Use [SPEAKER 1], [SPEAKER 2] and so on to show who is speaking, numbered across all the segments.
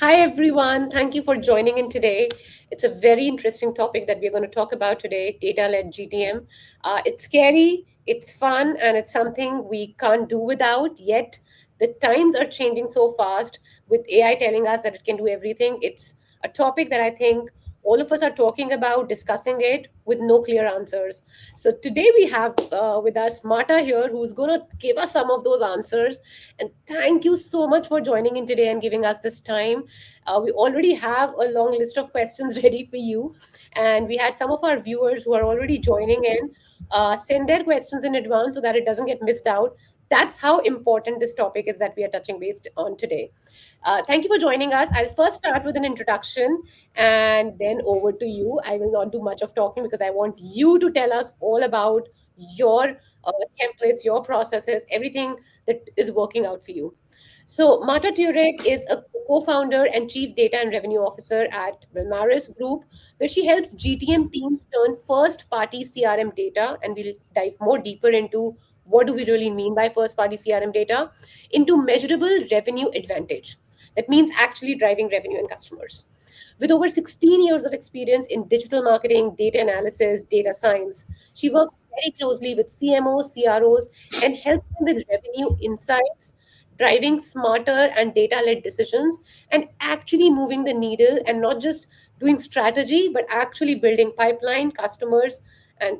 [SPEAKER 1] Hi, everyone. Thank you for joining in today. It's a very interesting topic that we're going to talk about today, data-led GTM. It's scary, it's fun, and it's something we can't do without, yet the times are changing so fast with AI telling us that it can do everything. It's a topic that I think all of us are talking about, discussing it with no clear answers. So today we have with us Marta here, who's going to give us some of those answers. And thank you so much for joining in today and giving us this time. We already have a long list of questions ready for you. And we had some of our viewers who are already joining in send their questions in advance so that it doesn't get missed out. That's how important this topic is that we are touching based on today. Thank you for joining us. I'll first start with an introduction and then over to you. I will not do much of talking because I want you to tell us all about your templates, your processes, everything that is working out for you. So, Marta Turek is a co founder and chief data and revenue officer at Valmaris Group, where she helps GTM teams turn first party CRM data, and we'll dive more deeper into what do we really mean by first party CRM data, into measurable revenue advantage. That means actually driving revenue and customers. With over 16 years of experience in digital marketing, data analysis, data science, she works very closely with CMOs, CROs, and helps them with revenue insights, driving smarter and data led decisions, and actually moving the needle and not just doing strategy, but actually building pipeline, customers, and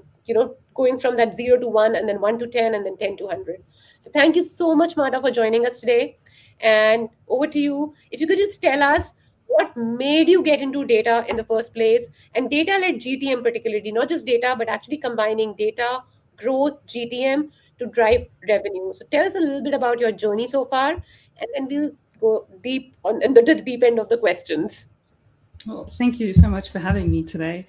[SPEAKER 1] going from that 0 to 1 and then 1 to 10 and then 10 to 100. So thank you so much, Marta, for joining us today. And over to you. If you could just tell us what made you get into data in the first place, and data led GTM particularly, not just data, but actually combining data, growth, GTM to drive revenue. So tell us a little bit about your journey so far, and then we'll go deep on the deep end of the questions.
[SPEAKER 2] Well, thank you so much for having me today.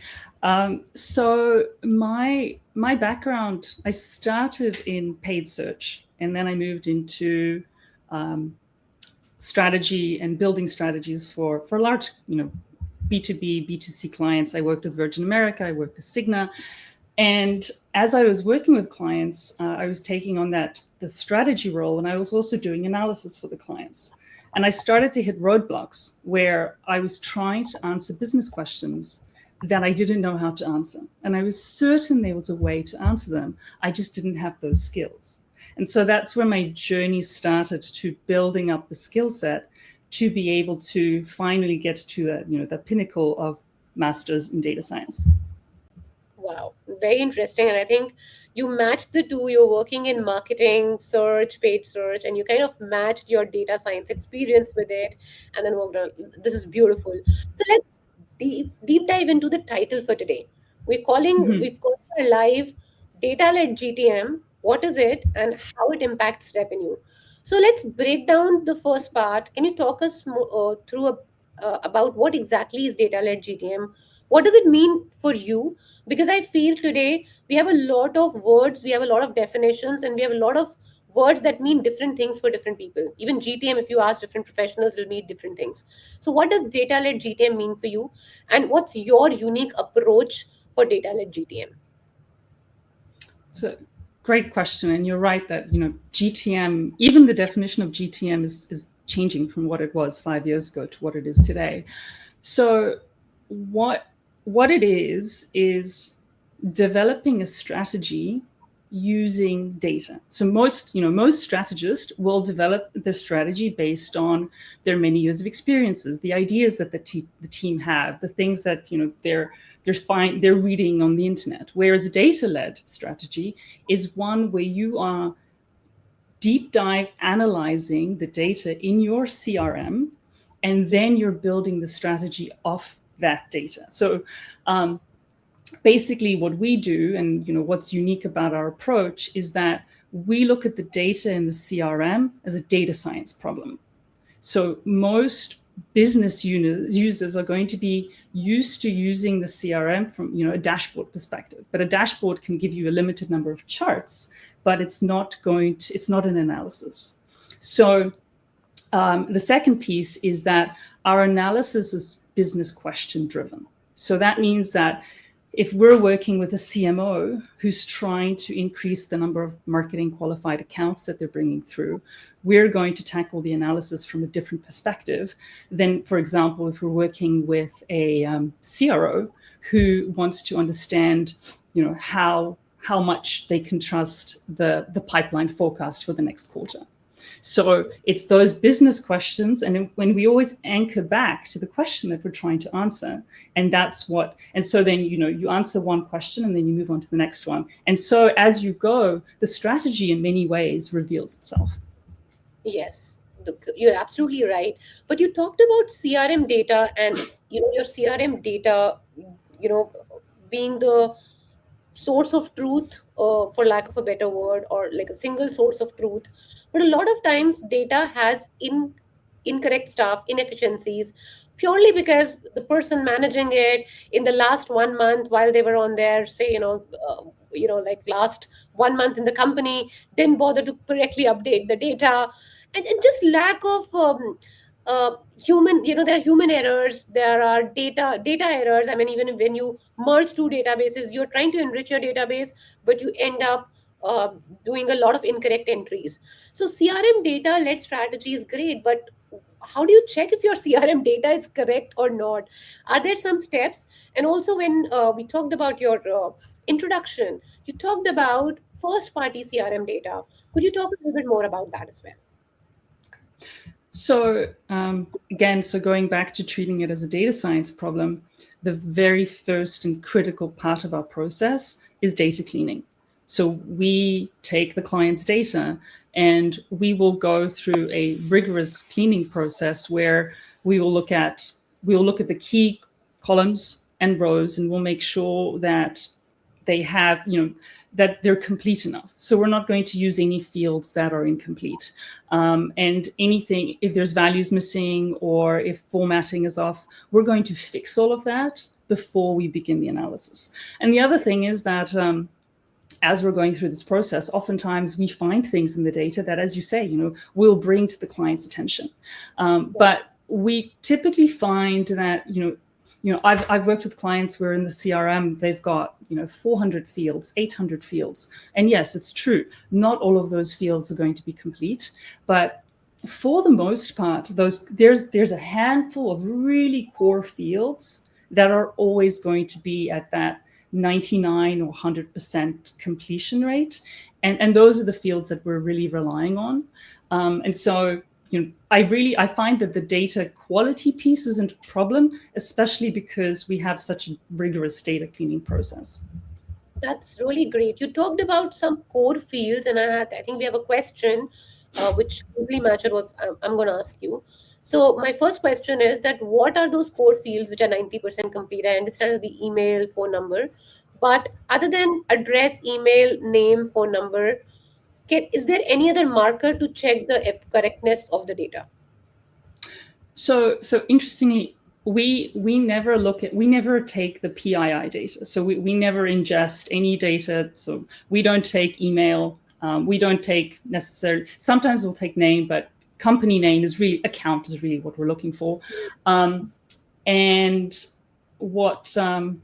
[SPEAKER 2] So my background, I started in paid search, and then I moved into um, strategy and building strategies for large, B2B, B2C clients. I worked with Virgin America, I worked with Cigna, and as I was working with clients, I was taking on the strategy role, and I was also doing analysis for the clients. And I started to hit roadblocks where I was trying to answer business questions that I didn't know how to answer. And I was certain there was a way to answer them. I just didn't have those skills. And so that's where my journey started, to building up the skill set to be able to finally get to the pinnacle of masters in data science.
[SPEAKER 1] Wow, very interesting. And I think you matched the two. You're working in marketing, search, paid search, and you kind of matched your data science experience with it and then worked on. This is beautiful. So let's deep dive into the title for today.
[SPEAKER 2] Mhm.
[SPEAKER 1] We've called it a live data-led GTM. What is it and how it impacts revenue? So let's break down the first part. Can you talk us about what exactly is data-led GTM? What does it mean for you? Because I feel today we have a lot of words, we have a lot of definitions, and we have a lot of words that mean different things for different people. Even GTM, if you ask different professionals, will mean different things. So, what does data led GTM mean for you? And what's your unique approach for data led GTM?
[SPEAKER 2] It's a great question, and you're right that GTM, even the definition of GTM is changing from what it was 5 years ago to what it is today. So what it is developing a strategy using data. So most strategists will develop their strategy based on their many years of experiences, the ideas that the team have, the things that they're reading on the internet. Whereas a data-led strategy is one where you are deep dive analyzing the data in your CRM, and then you're building the strategy off that data. So basically what we do, and what's unique about our approach, is that we look at the data in the CRM as a data science problem. So most business users are going to be used to using the CRM from a dashboard perspective. But a dashboard can give you a limited number of charts, but it's not an analysis. So the second piece is that our analysis is business question driven. So that means that if we're working with a CMO who's trying to increase the number of marketing qualified accounts that they're bringing through, we're going to tackle the analysis from a different perspective than, for example, if we're working with a CRO who wants to understand, how much they can trust the pipeline forecast for the next quarter. So it's those business questions, and when we always anchor back to the question that we're trying to answer, and so then you answer one question and then you move on to the next one, and so as you go, the strategy in many ways reveals itself.
[SPEAKER 1] Yes, you're absolutely right. But you talked about CRM data and your CRM data, you know, being the source of truth, for lack of a better word, or like a single source of truth. But a lot of times, data has incorrect stuff, inefficiencies, purely because the person managing it in the last 1 month while they were on their, say, like last 1 month in the company, didn't bother to correctly update the data, and just lack of human. There are human errors, there are data errors. I mean, even when you merge two databases, you're trying to enrich your database, but you end up uh, doing a lot of incorrect entries. So CRM data led strategy is great, but how do you check if your CRM data is correct or not? Are there some steps? And also, when we talked about your introduction, you talked about first party CRM data. Could you talk a little bit more about that as well?
[SPEAKER 2] So again, going back to treating it as a data science problem, the very first and critical part of our process is data cleaning. So we take the client's data and we will go through a rigorous cleaning process where we will look at the key columns and rows, and we'll make sure that they have, that they're complete enough. So we're not going to use any fields that are incomplete. And anything, if there's values missing or if formatting is off, we're going to fix all of that before we begin the analysis. And the other thing is that as we're going through this process, oftentimes we find things in the data that, as you say, we'll bring to the client's attention. But we typically find that, I've worked with clients where in the CRM, they've got, 400 fields, 800 fields. And yes, it's true. Not all of those fields are going to be complete, but for the most part, there's a handful of really core fields that are always going to be at that 99 or 100% completion rate. And those are the fields that we're really relying on. And so, I find that the data quality piece isn't a problem, especially because we have such a rigorous data cleaning process.
[SPEAKER 1] That's really great. You talked about some core fields, and I think we have a question, which really matched was I'm going to ask you. So my first question is that what are those core fields which are 90% complete? I understand the email, phone number, but other than address, email, name, phone number, is there any other marker to check the correctness of the data?
[SPEAKER 2] So interestingly, we never take the PII data. So we never ingest any data. So we don't take email. We don't take necessarily, sometimes we'll take name, but company name account is really what we're looking for. And what, sorry,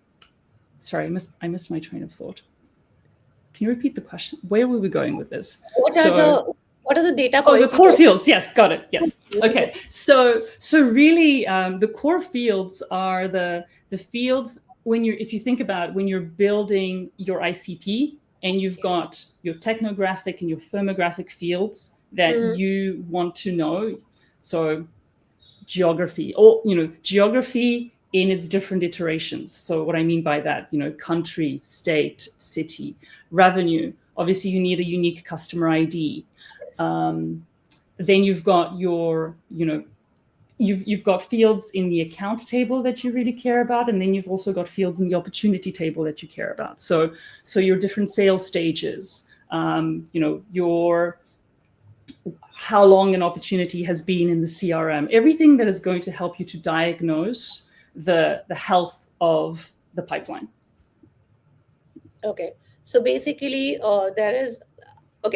[SPEAKER 2] I missed my train of thought. Can you repeat the question? Where were we going with this?
[SPEAKER 1] What are the data points?
[SPEAKER 2] Oh, the core fields. Yes, got it. Yes. Okay. So really, the core fields are the fields if you think about when you're building your ICP and you've got your technographic and your firmographic fields that you want to know. So geography, geography in its different iterations. So what I mean by that, country, state, city, revenue. Obviously, you need a unique customer ID. Then you've got you've got fields in the account table that you really care about, and then you've also got fields in the opportunity table that you care about. So your different sales stages, your how long an opportunity has been in the CRM, everything that is going to help you to diagnose the health of the pipeline.
[SPEAKER 1] Okay, so basically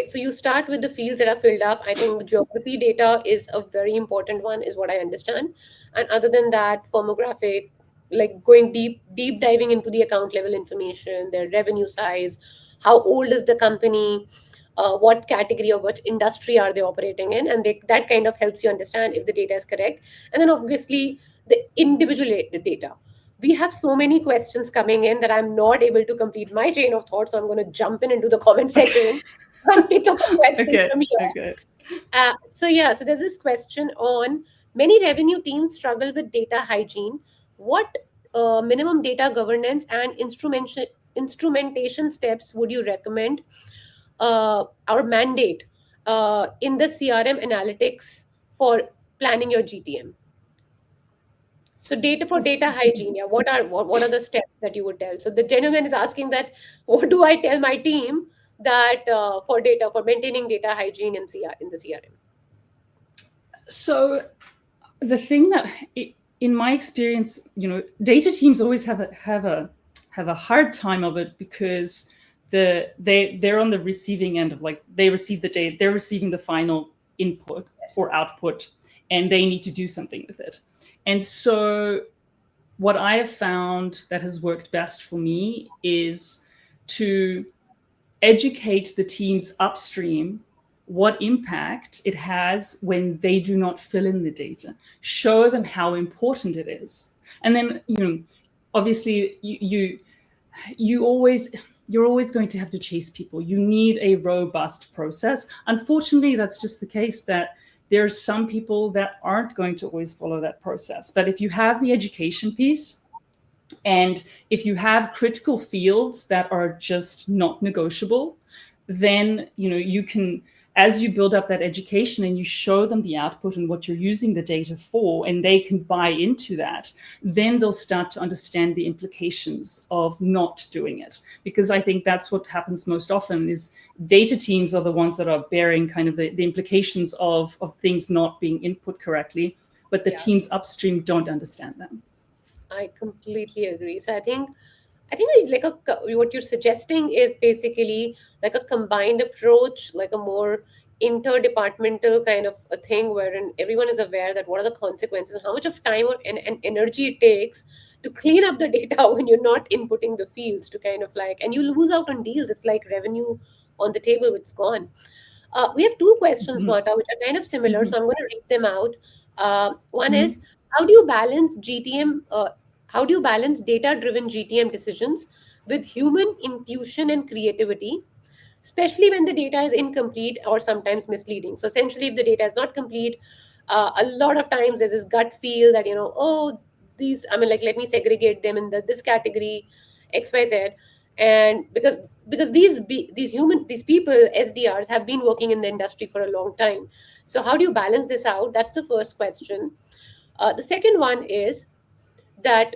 [SPEAKER 1] so you start with the fields that are filled up. I think geography data is a very important one, is what I understand. And other than that, firmographic, like going deep diving into the account level information, their revenue size, how old is the company, what category or what industry are they operating in, and that kind of helps you understand if the data is correct. And then obviously the individual data. We have so many questions coming in that I'm not able to complete my chain of thought, so I'm going to jump in into the comment section and pick up a question
[SPEAKER 2] Okay.
[SPEAKER 1] from here.
[SPEAKER 2] Okay.
[SPEAKER 1] So there's this question on many revenue teams struggle with data hygiene. What minimum data governance and instrumentation steps would you recommend or mandate in the CRM analytics for planning your GTM? So data for data hygiene, yeah. What are the steps that you would tell? So the gentleman is asking that, what do I tell my team that for maintaining data hygiene in the CRM?
[SPEAKER 2] So the thing that, in my experience, data teams always have a hard time of it, because they're on the receiving end of, like, they receive the data, they're receiving the final input or output, and they need to do something with it. And so what I have found that has worked best for me is to educate the teams upstream what impact it has when they do not fill in the data. Show them how important it is. And then, obviously you're always going to have to chase people. You need a robust process. Unfortunately, that's just the case, that there are some people that aren't going to always follow that process. But if you have the education piece, and if you have critical fields that are just not negotiable, then you can, as you build up that education and you show them the output and what you're using the data for, and they can buy into that, then they'll start to understand the implications of not doing it. Because I think that's what happens most often, is data teams are the ones that are bearing kind of the implications of things not being input correctly, but the teams upstream don't understand them.
[SPEAKER 1] I completely agree. So I think like what you're suggesting is basically like a combined approach, like a more interdepartmental kind of a thing, wherein everyone is aware that what are the consequences and how much of time and energy it takes to clean up the data when you're not inputting the fields, to kind of like, and you lose out on deals. It's like revenue on the table, it's gone. We have two questions, Marta, which are kind of similar, so I'm going to read them out. One is, how do you balance GTM? How do you balance data-driven GTM decisions with human intuition and creativity, especially when the data is incomplete or sometimes misleading? So essentially, if the data is not complete, a lot of times there's this gut feel that, oh, these, I mean, like, let me segregate them in this category, XYZ. And because these people, SDRs, have been working in the industry for a long time. So how do you balance this out? That's the first question. The second one is that,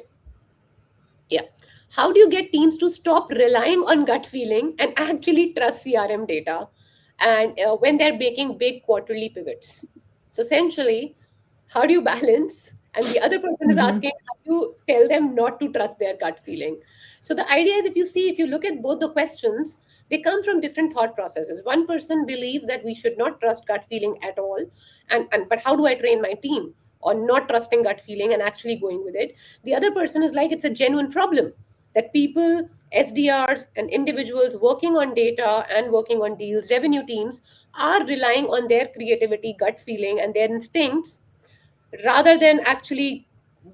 [SPEAKER 1] yeah, how do you get teams to stop relying on gut feeling and actually trust CRM data, and when they're making big quarterly pivots? So essentially, how do you balance? And the other person is asking, how do you tell them not to trust their gut feeling? So the idea is, if you look at both the questions, they come from different thought processes. One person believes that we should not trust gut feeling at all, and but how do I train my team on not trusting gut feeling and actually going with it? The other person is like, it's a genuine problem that people, SDRs and individuals working on data and working on deals, revenue teams, are relying on their creativity, gut feeling, and their instincts rather than actually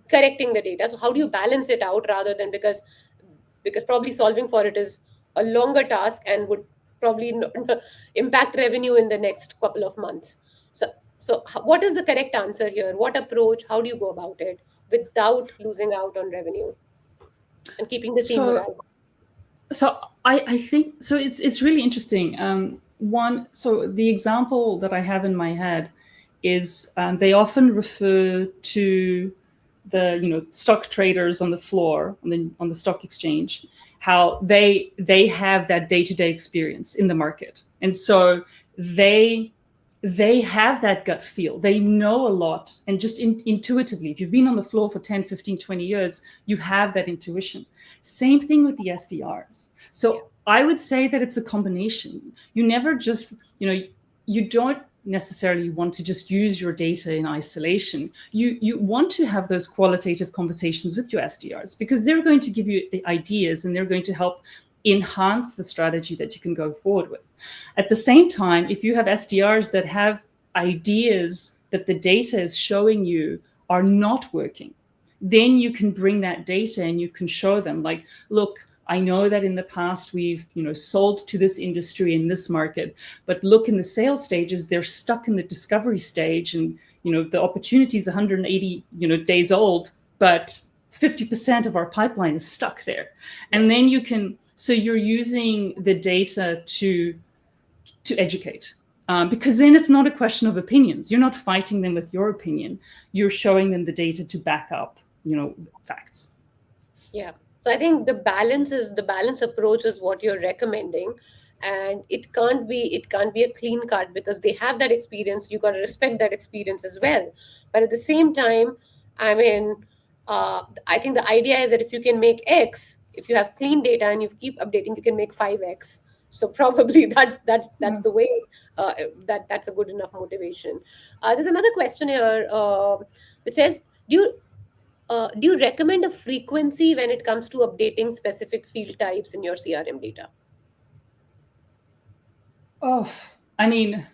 [SPEAKER 1] correcting the data. So how do you balance it out, rather than, because probably solving for it is a longer task and would probably impact revenue in the next couple of months. So what is the correct answer here? What approach? How do you go about it without losing out on revenue and keeping the team morale?
[SPEAKER 2] So I think so. It's really interesting. So the example that I have in my head is, they often refer to the stock traders on the floor on the stock exchange, how they have that day-to-day experience in the market, and so they have that gut feel. They know a lot, and just intuitively, if you've been on the floor for 10, 15, 20 years, you have that intuition. Same thing with the SDRs. So I would say that it's a combination. You never just, you don't necessarily want to just use your data in isolation. You want to have those qualitative conversations with your SDRs, because they're going to give you ideas, and they're going to help enhance the strategy that you can go forward with. At the same time, if you have SDRs that have ideas that the data is showing you are not working, then you can bring that data and you can show them, like, look, I know that in the past we've, sold to this industry in this market, but look, in the sales stages, they're stuck in the discovery stage, and the opportunity is 180 days old, but 50% of our pipeline is stuck there. And then so you're using the data to educate. Because then it's not a question of opinions. You're not fighting them with your opinion. You're showing them the data to back up, facts.
[SPEAKER 1] Yeah. So I think the balance approach is what you're recommending. And it can't be a clean cut, because they have that experience. You got to respect that experience as well. But at the same time, I mean, I think the idea is that if you can make X, if you have clean data and you keep updating, you can make 5X. So probably that's the way. That's a good enough motivation. There's another question here, which says, do you recommend a frequency when it comes to updating specific field types in your CRM data?
[SPEAKER 2] Oh, I mean,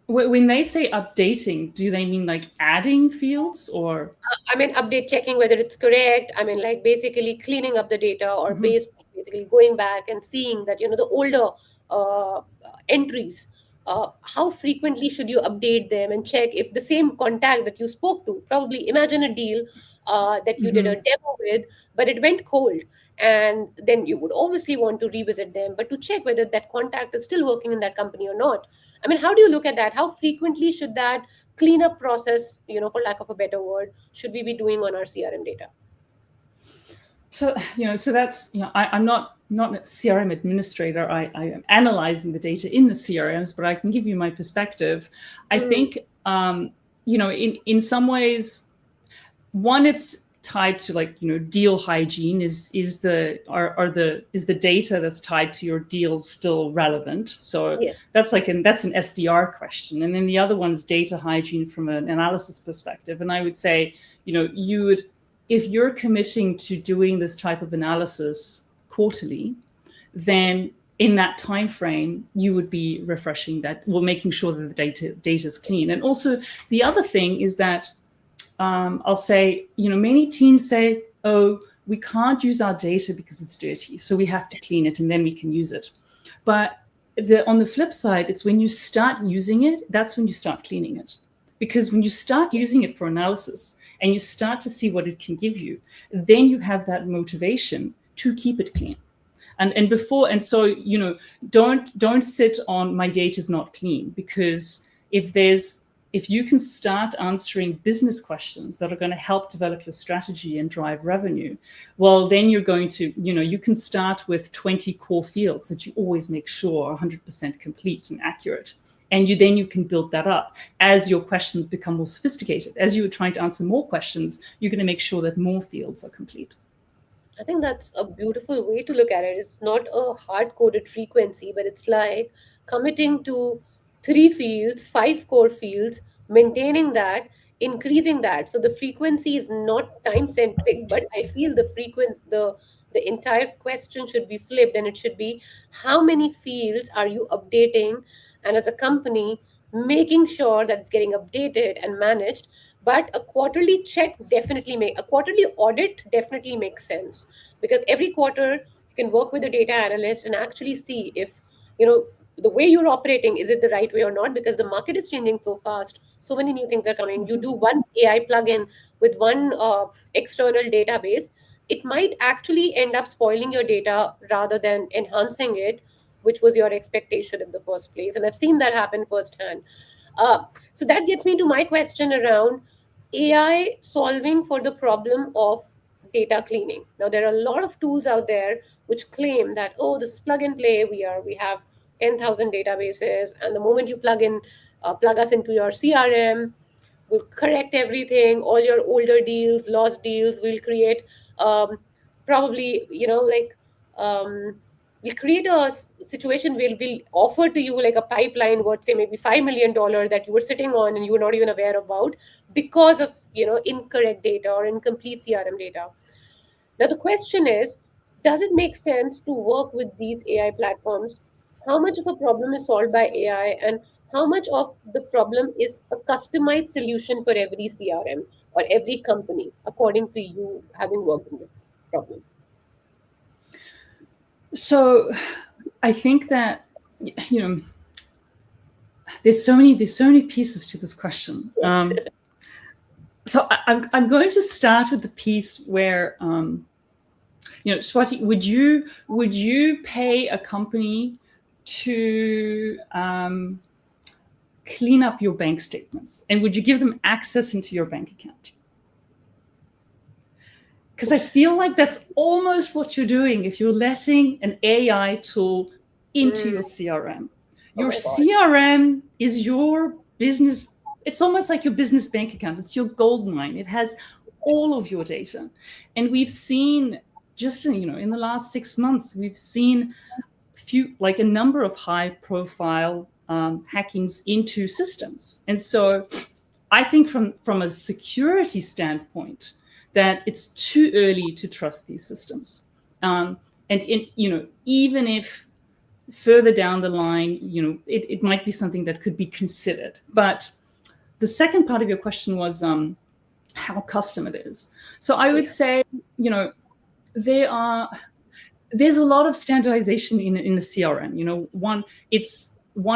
[SPEAKER 2] when they say updating, do they mean like adding fields, or?
[SPEAKER 1] I mean, update, checking whether it's correct. I mean, like basically cleaning up the data, or basically going back and seeing that, the older uh, entries, how frequently should you update them and check if the same contact that you spoke to, probably imagine a deal that you did a demo with, but it went cold. And then you would obviously want to revisit them, but to check whether that contact is still working in that company or not. I mean, how do you look at that? How frequently should that cleanup process, for lack of a better word, should we be doing on our CRM data?
[SPEAKER 2] So, so that's, I'm not a CRM administrator. I am analyzing the data in the CRMs, but I can give you my perspective. I think, in some ways, one, it's tied to like, deal hygiene. Is the data that's tied to your deals still relevant? So
[SPEAKER 1] Yes.
[SPEAKER 2] that's an SDR question. And then the other one's data hygiene from an analysis perspective. And I would say, if you're committing to doing this type of analysis quarterly, then in that time frame, you would be refreshing that, making sure that the data is clean. And also the other thing is that I'll say, many teams say, oh, we can't use our data because it's dirty, so we have to clean it and then we can use it. But on the flip side, it's when you start using it, that's when you start cleaning it. Because when you start using it for analysis and you start to see what it can give you, then you have that motivation to keep it clean. And so, don't sit on my data is not clean, because if you can start answering business questions that are going to help develop your strategy and drive revenue, well, then you're going to, you can start with 20 core fields that you always make sure are 100% complete and accurate. And you can build that up as your questions become more sophisticated. As you're trying to answer more questions, you're going to make sure that more fields are complete.
[SPEAKER 1] I think that's a beautiful way to look at it. It's not a hard coded frequency, but it's like committing to 3 fields, 5 core fields, maintaining that, increasing that. So the frequency is not time centric, but I feel the entire question should be flipped, and it should be, how many fields are you updating, and as a company making sure that it's getting updated and managed. But a quarterly a quarterly audit definitely makes sense, because every quarter you can work with a data analyst and actually see if, the way you're operating, is it the right way or not, because the market is changing so fast. So many new things are coming. You do one AI plugin with one external database, it might actually end up spoiling your data rather than enhancing it, which was your expectation in the first place. And I've seen that happen firsthand. So that gets me to my question around AI solving for the problem of data cleaning. Now, there are a lot of tools out there which claim that, oh, this is plug and play. We have 10,000 databases, and the moment you plug us into your CRM, we'll correct everything. All your older deals, lost deals, we'll create, probably, we'll create a situation where we'll offer to you like a pipeline worth, say, maybe $5 million that you were sitting on and you were not even aware about, because of, incorrect data or incomplete CRM data. Now the question is, Does it make sense to work with these AI platforms? How much of a problem is solved by AI, and how much of the problem is a customized solution for every CRM or every company, according to you, having worked in this problem?
[SPEAKER 2] So I think that, you know, there's so many pieces to this question.
[SPEAKER 1] Yes.
[SPEAKER 2] So I'm going to start with the piece where, Swati, would you pay a company to clean up your bank statements, and would you give them access into your bank account? Because I feel like that's almost what you're doing if you're letting an AI tool into your CRM.
[SPEAKER 1] Oh
[SPEAKER 2] Your
[SPEAKER 1] my God.
[SPEAKER 2] CRM is your business. It's almost like your business bank account. It's your gold mine. It has all of your data. And we've seen just in the last 6 months, we've seen a number of high profile hackings into systems. And so I think from a security standpoint, that it's too early to trust these systems. Even if further down the line, it might be something that could be considered. But the second part of your question was how custom it is. So I would say, there's a lot of standardization in the CRM. One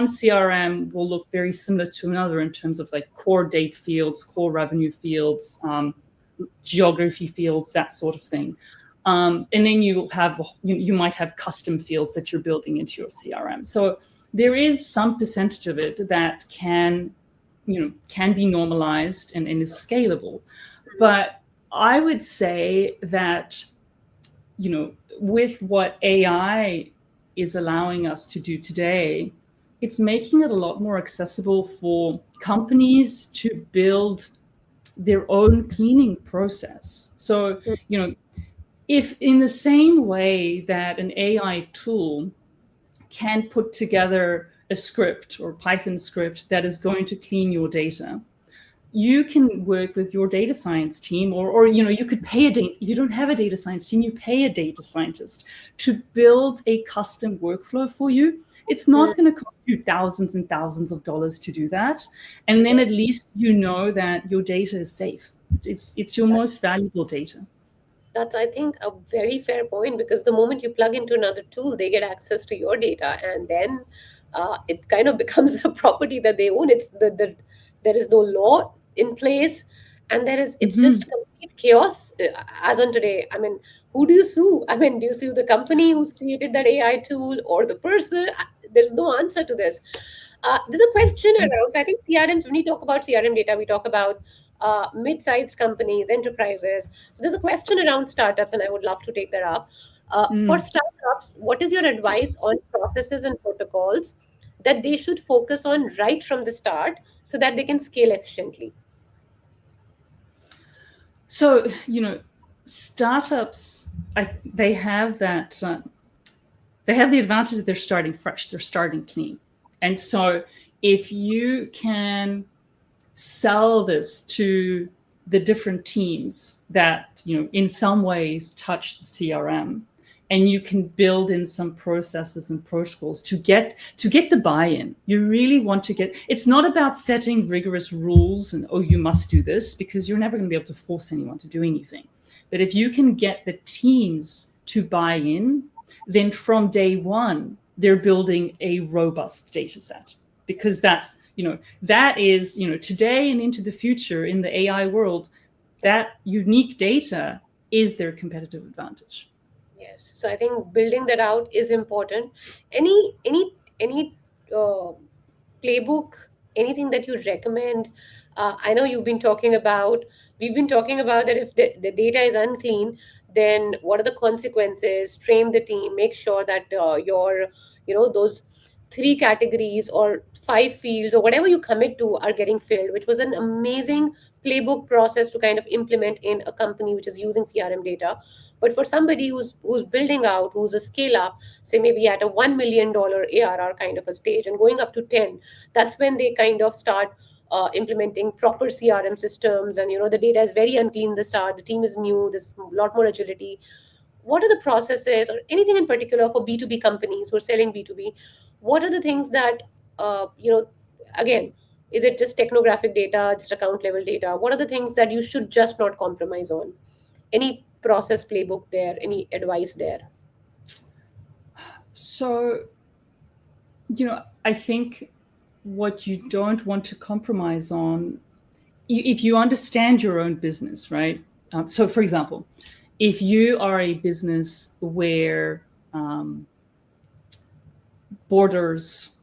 [SPEAKER 2] CRM will look very similar to another in terms of like core date fields, core revenue fields, geography fields, that sort of thing. And then you might have custom fields that you're building into your CRM. So there is some percentage of it that can be normalized and is scalable. But I would say that, with what AI is allowing us to do today, it's making it a lot more accessible for companies to build their own cleaning process. So, if in the same way that an AI tool can put together a script or Python script that is going to clean your data, you can work with your data science team, or you could pay if you don't have a data science team, you pay a data scientist to build a custom workflow for you. It's not going to cost you thousands and thousands of dollars to do that. And then at least you know that your data is safe. It's your most valuable data.
[SPEAKER 1] That's, I think, a very fair point, because the moment you plug into another tool, they get access to your data, and then it kind of becomes a property that they own. There is no law in place, and it's
[SPEAKER 2] Mhm.
[SPEAKER 1] just complete chaos as on today. I mean, who do you sue? I mean, do you sue the company who's created that AI tool, or the person? There's no answer to this. There's a question around. I think CRMs. When we talk about CRM data, we talk about mid-sized companies, enterprises. So there's a question around startups, and I would love to take that up. For startups, what is your advice on processes and protocols that they should focus on right from the start so that they can scale efficiently?
[SPEAKER 2] So, startups, they have that. They have the advantage that they're starting fresh, they're starting clean. And so if you can sell this to the different teams that, in some ways touch the CRM, and you can build in some processes and protocols to get the buy-in. You really want to it's not about setting rigorous rules and, oh, you must do this, because you're never going to be able to force anyone to do anything. But if you can get the teams to buy in, then from day one, they're building a robust data set, because that is, today and into the future in the AI world, that unique data is their competitive advantage.
[SPEAKER 1] Yes. So I think building that out is important. Any playbook, anything that you recommend? I know we've been talking about that if the data is unclean, then what are the consequences? Train the team, make sure that those three categories or five fields or whatever you commit to are getting filled, which was an amazing playbook process to kind of implement in a company which is using CRM data. But for somebody who's building out, who's a scale up, say maybe at a $1 million ARR kind of a stage and going up to 10, that's when they kind of start implementing proper CRM systems. And the data is very unclean in the start. The team is new. There's a lot more agility. what are the processes or anything in particular for B2B companies who are selling B2B? What are the things that, again, is it just technographic data, just account level data? What are the things that you should just not compromise on? Any process playbook there? Any advice there?
[SPEAKER 2] So, I think what you don't want to compromise on, if you understand your own business, right? So, for example, if you are a business where borders,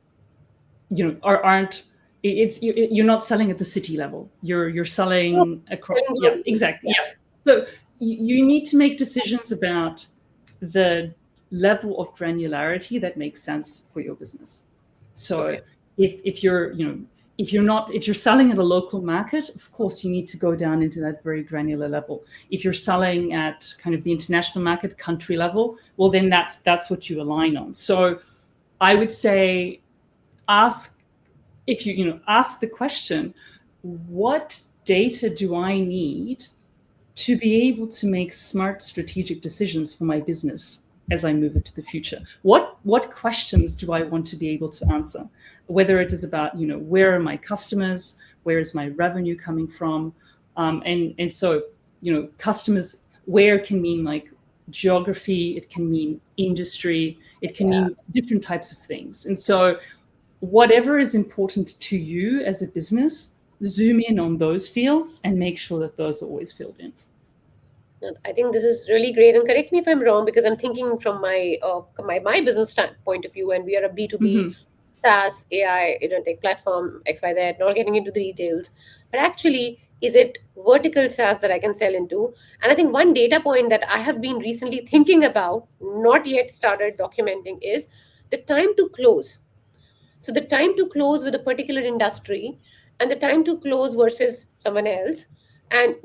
[SPEAKER 2] aren't, you're not selling at the city level. You're selling across. Yeah, exactly. Yeah. So you need to make decisions about the level of granularity that makes sense for your business. So if you're selling at a local market, of course you need to go down into that very granular level. If you're selling at kind of the international market, country level, well, then that's what you align on. So I would say ask the question, what data do I need to be able to make smart strategic decisions for my business as I move into the future? What questions do I want to be able to answer? Whether it is about, where are my customers? Where is my revenue coming from? And so, customers, where can mean like geography, it can mean industry, it can mean different types of things. And so whatever is important to you as a business, zoom in on those fields and make sure that those are always filled in.
[SPEAKER 1] I think this is really great, and correct me if I'm wrong, because I'm thinking from my business point of view, and we are a B2B SaaS AI agentic platform XYZ, not getting into the details, but actually, is it vertical SaaS that I can sell into? And I think one data point that I have been recently thinking about, not yet started documenting, is the time to close. So the time to close with a particular industry and the time to close versus someone else, and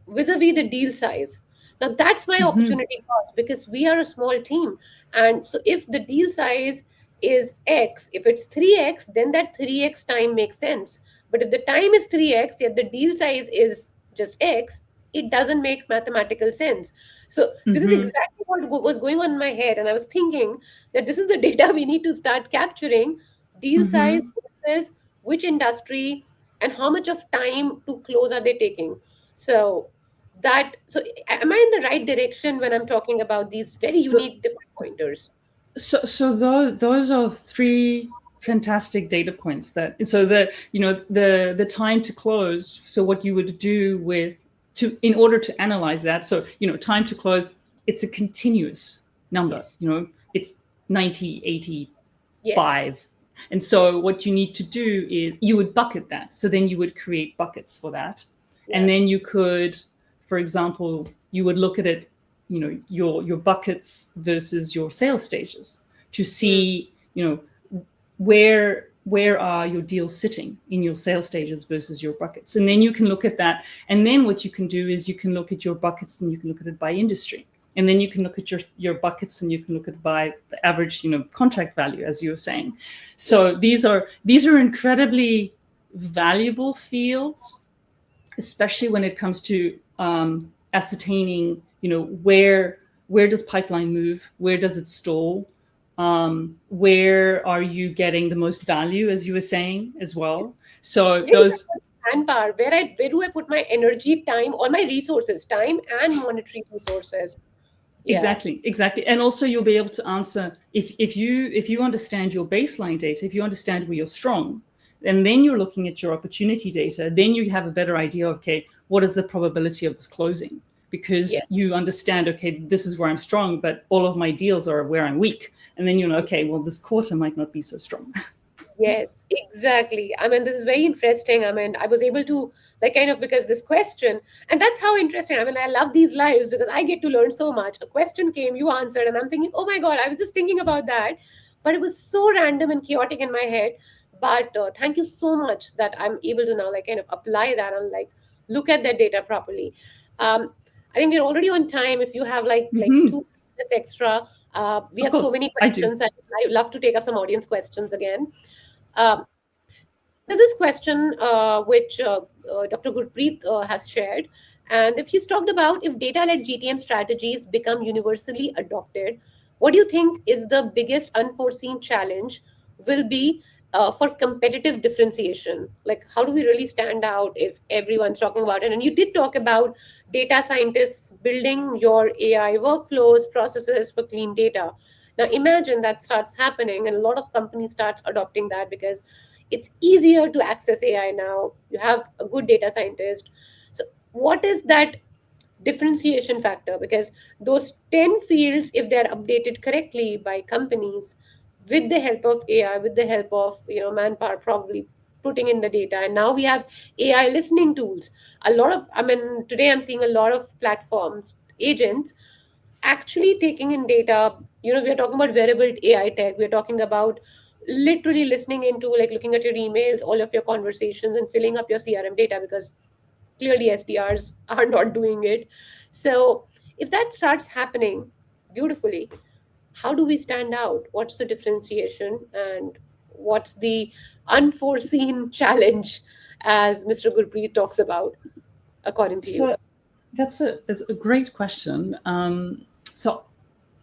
[SPEAKER 1] vis-a-vis the deal size. Now that's my opportunity cost, because we are a small team. And so if the deal size is X, if it's 3X, then that 3X time makes sense. But if the time is 3X, yet the deal size is just X, it doesn't make mathematical sense. So this is exactly what was going on in my head. And I was thinking that this is the data we need to start capturing: deal size versus which industry, and how much of time to close are they taking. So am I in the right direction when I'm talking about these very unique different pointers?
[SPEAKER 2] So those are three fantastic data points. The time to close. So what you would do in order to analyze that. So time to close, it's a continuous number.
[SPEAKER 1] Yes.
[SPEAKER 2] It's 90, 80,
[SPEAKER 1] Yes.
[SPEAKER 2] 5. And so what you need to do is you would bucket that. So then you would create buckets for that.
[SPEAKER 1] Yeah.
[SPEAKER 2] And then you could, for example, you would look at it, your buckets versus your sales stages to see, where are your deals sitting in your sales stages versus your buckets. And then you can look at that. And then what you can do is you can look at your buckets and you can look at it by industry. And then you can look at your buckets and you can look at by the average, contract value, as you were saying. So these are incredibly valuable fields, especially when it comes to ascertaining, where does pipeline move? Where does it stall? Where are you getting the most value, as you were saying as well? So those
[SPEAKER 1] manpower, where do I put my energy, time, or my resources, time and monetary resources?
[SPEAKER 2] Exactly. And also you'll be able to answer if you understand your baseline data, if you understand where you're strong, and then you're looking at your opportunity data, then you have a better idea of, okay, what is the probability of this closing? Because you understand, okay, this is where I'm strong, but all of my deals are where I'm weak. And then okay, well, this quarter might not be so strong.
[SPEAKER 1] Yes, exactly. I mean, this is very interesting. I mean, I was able to because this question, and that's how interesting. I mean, I love these lives because I get to learn so much. A question came, you answered, and I'm thinking, oh my God, I was just thinking about that. But it was so random and chaotic in my head. But thank you so much that I'm able to now apply that and look at that data properly. I think we're already on time. If you have 2 minutes extra, we have so many questions. I'd love to take up some audience questions again. There's this question which Dr. Gurpreet has shared, And if he's talked about if data-led GTM strategies become universally adopted, what do you think is the biggest unforeseen challenge will be for competitive differentiation? Like, how do we really stand out if everyone's talking about it? And you did talk about data scientists building your AI workflows, processes for clean data. Now, imagine that starts happening, and a lot of companies starts adopting that because it's easier to access AI now. You have a good data scientist. So, what is that differentiation factor? Because those 10 fields, if they're updated correctly by companies with the help of AI, with the help of manpower, probably putting in the data, and now we have AI listening tools. A lot of, I mean, today I'm seeing a lot of platforms, agents actually taking in data. We're talking about wearable AI tech. We're talking about literally listening into, like, looking at your emails, all of your conversations, and filling up your CRM data, because clearly SDRs are not doing it. So if that starts happening beautifully, how do we stand out? What's the differentiation, and what's the unforeseen challenge, as Mr. Gurpreet talks about, according to you?
[SPEAKER 2] So it's a great question. So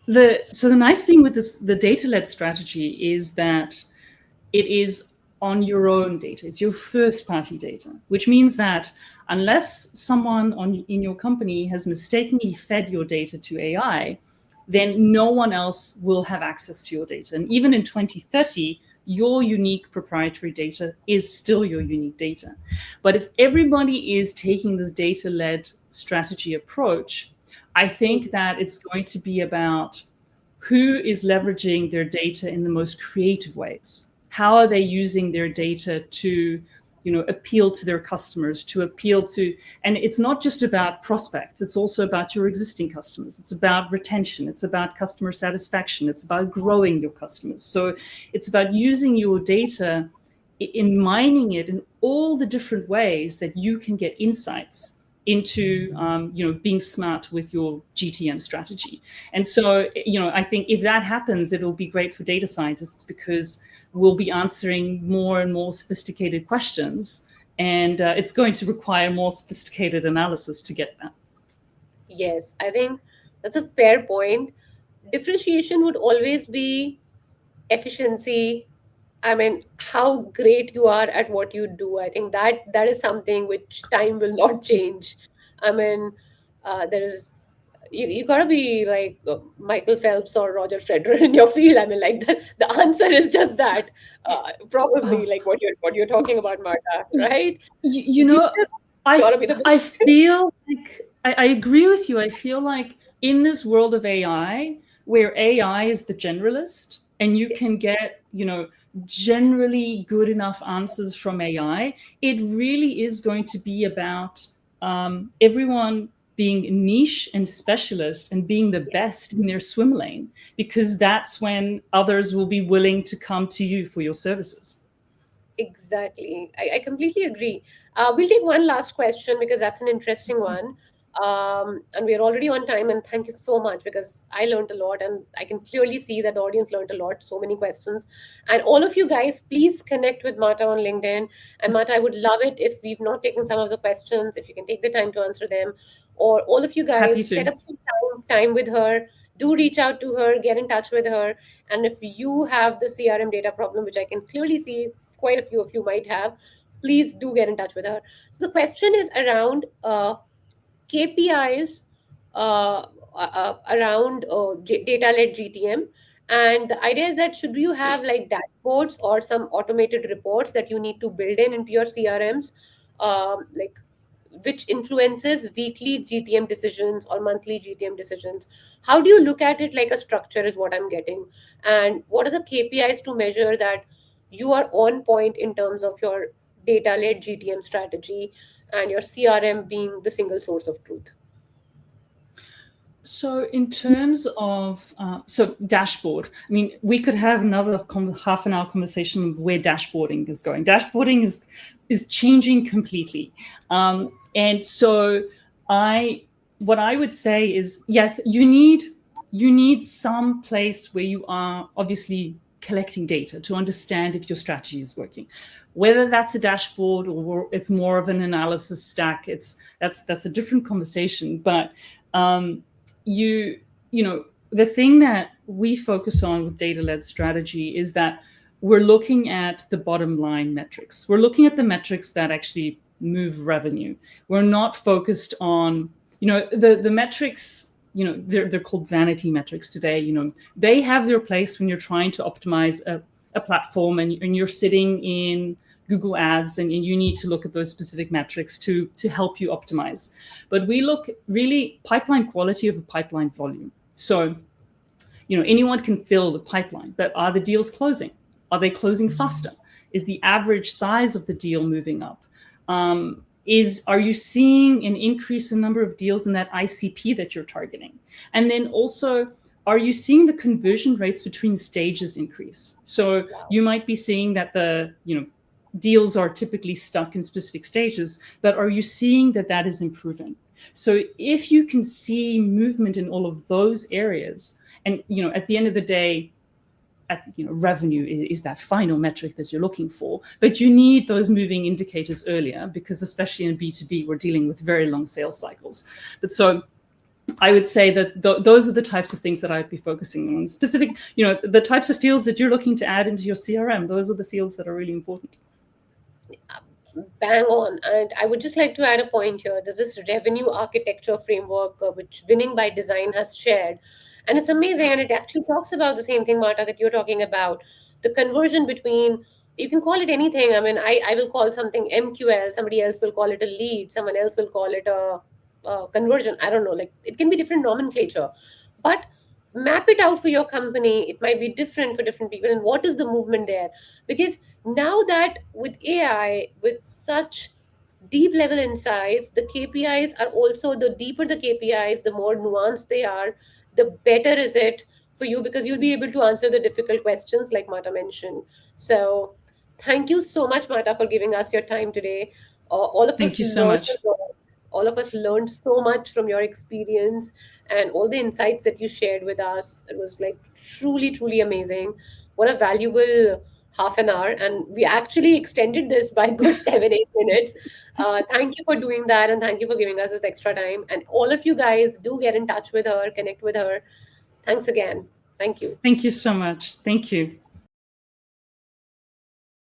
[SPEAKER 2] the nice thing with the data-led strategy is that it is on your own data. It's your first-party data, which means that unless someone in your company has mistakenly fed your data to AI, then no one else will have access to your data. And even in 2030, your unique proprietary data is still your unique data. But if everybody is taking this data-led strategy approach, I think that it's going to be about who is leveraging their data in the most creative ways. How are they using their data to appeal to their customers, to appeal to, and it's not just about prospects, it's also about your existing customers. It's about retention, it's about customer satisfaction, it's about growing your customers. So it's about using your data, in mining it in all the different ways that you can get insights into being smart with your GTM strategy. And so I think if that happens, it'll be great for data scientists, because we'll be answering more and more sophisticated questions, and it's going to require more sophisticated analysis to get that.
[SPEAKER 1] Yes, I think that's a fair point. Differentiation would always be efficiency. I mean, how great you are at what you do. I think that is something which time will not change. I mean, there is, you gotta be like Michael Phelps or Roger Federer in your field. I mean, like, the answer is just that. Probably
[SPEAKER 2] Oh,
[SPEAKER 1] like what you're talking about, Marta,
[SPEAKER 2] y-
[SPEAKER 1] right?
[SPEAKER 2] you
[SPEAKER 1] You
[SPEAKER 2] know,
[SPEAKER 1] just
[SPEAKER 2] I,
[SPEAKER 1] gotta be the
[SPEAKER 2] I
[SPEAKER 1] best.
[SPEAKER 2] feel like I agree with you. I feel like in this world of AI, where AI is the generalist and you can
[SPEAKER 1] Yes,
[SPEAKER 2] get, generally good enough answers from AI, it really is going to be about everyone being niche and specialist and being the best in their swim lane, because that's when others will be willing to come to you for your services.
[SPEAKER 1] exactly. I completely agree. We'll take one last question because that's an interesting one. And we're already on time. And thank you so much, because I learned a lot, and I can clearly see that the audience learned a lot. So many questions. And all of you guys, please connect with Marta on LinkedIn. And Marta, I would love it if we've not taken some of the questions, if you can take the time to answer them, or all of you
[SPEAKER 2] Happy
[SPEAKER 1] guys set
[SPEAKER 2] to.
[SPEAKER 1] up some time with her. Do reach out to her, get in touch with her. And if you have the CRM data problem, which I can clearly see quite a few of you might have, please do get in touch with her. So the question is around KPIs, around data-led GTM. And the idea is that should you have like dashboards or some automated reports that you need to build into your CRMs, like, which influences weekly GTM decisions or monthly GTM decisions. How do you look at it? Like a structure is what I'm getting. And what are the KPIs to measure that you are on point in terms of your data led GTM strategy and your CRM being the single source of truth?
[SPEAKER 2] So in terms of dashboard, I mean, we could have another half an hour conversation of where dashboarding is going. Dashboarding is changing completely, and so what I would say is, yes, you need some place where you are obviously collecting data to understand if your strategy is working. Whether that's a dashboard or it's more of an analysis stack, that's a different conversation. But you know, the thing that we focus on with data-led strategy is that we're looking at the bottom line metrics. We're looking at the metrics that actually move revenue. We're not focused on, the metrics, they're called vanity metrics today. They have their place when you're trying to optimize a platform and you're sitting in Google Ads and you need to look at those specific metrics to help you optimize. But we look really pipeline quality over pipeline volume. So, anyone can fill the pipeline, but are the deals closing? Are they closing faster? Is the average size of the deal moving up? Are you seeing an increase in number of deals in that ICP that you're targeting? And then also, are you seeing the conversion rates between stages increase? So you might be seeing that the deals are typically stuck in specific stages, but are you seeing that is improving? So if you can see movement in all of those areas, and at the end of the day, revenue is that final metric that you're looking for, but you need those moving indicators earlier, because especially in B2B, we're dealing with very long sales cycles. But so I would say that those are the types of things that I'd be focusing on. Specific, the types of fields that you're looking to add into your CRM, those are the fields that are really important.
[SPEAKER 1] Bang on. And I would just like to add a point here. There's this revenue architecture framework which Winning by Design has shared. And it's amazing. And it actually talks about the same thing, Marta, that you're talking about. The conversion between, you can call it anything. I mean, I will call something MQL. Somebody else will call it a lead. Someone else will call it a conversion. I don't know. Like, it can be different nomenclature. But map it out for your company. It might be different for different people. And what is the movement there? Because now that with AI, with such deep level insights, the KPIs are also, the deeper the KPIs, the more nuanced they are, the better is it for you, because you'll be able to answer the difficult questions like Marta mentioned. So thank you so much, Marta, for giving us your time today.
[SPEAKER 2] Thank you so much.
[SPEAKER 1] All of us learned so much from your experience and all the insights that you shared with us. It was like truly, truly amazing. What a valuable half an hour. And we actually extended this by a good 7-8 minutes. Thank you for doing that. And thank you for giving us this extra time. And all of you guys, do get in touch with her, connect with her. Thanks again. Thank you.
[SPEAKER 2] Thank you so much. Thank you.